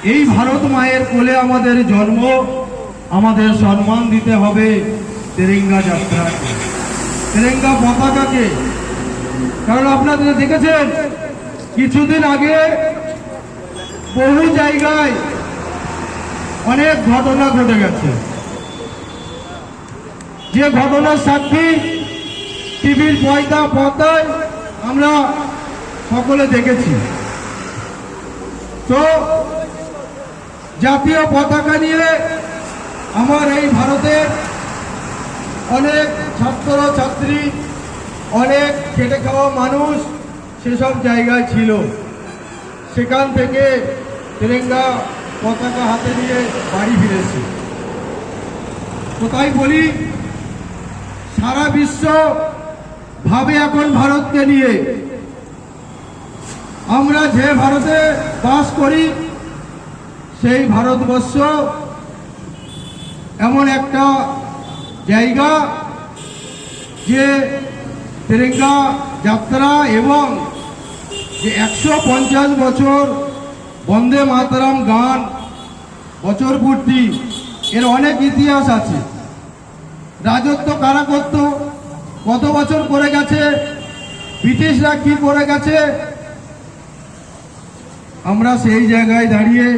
এই ভারত মায়ের কোলে আমাদের জন্ম, আমাদের সম্মান দিতে হবে তেরেঙ্গা যাত্রাকে, তেরেঙ্গা পতাকাকে। কারণ আপনারা দেখেছেন কিছুদিন আগে বহু জায়গায় অনেক ঘটনা ঘটে গেছে, যে ঘটনার সাক্ষী টিভির পর্দায় আমরা সকলে দেখেছি। তো জাতীয় পতাকা নিয়ে আমার এই ভারতের অনেক ছাত্র ছাত্রী, অনেক খেটে খাওয়া মানুষ সেসব জায়গায় ছিল। সেখান থেকে তেরেঙ্গা পতাকা হাতে নিয়ে বাড়ি ফিরেছে। তো তাই বলি, সারা বিশ্ব ভাবে এখন ভারতকে নিয়ে। আমরা যে ভারতে বাস করি সেই ভারতবর্ষ এমন একটা জায়গা যে তেরেঙ্গা যাত্রা এবং যে 150 বছর বন্দে মাতরম গান বছর পূর্তি, এর অনেক ইতিহাস আছে। রাজত্ব কারা করত, কত বছর করে গেছে, ব্রিটিশরা কি করে গেছে, আমরা সেই জায়গায় দাঁড়িয়ে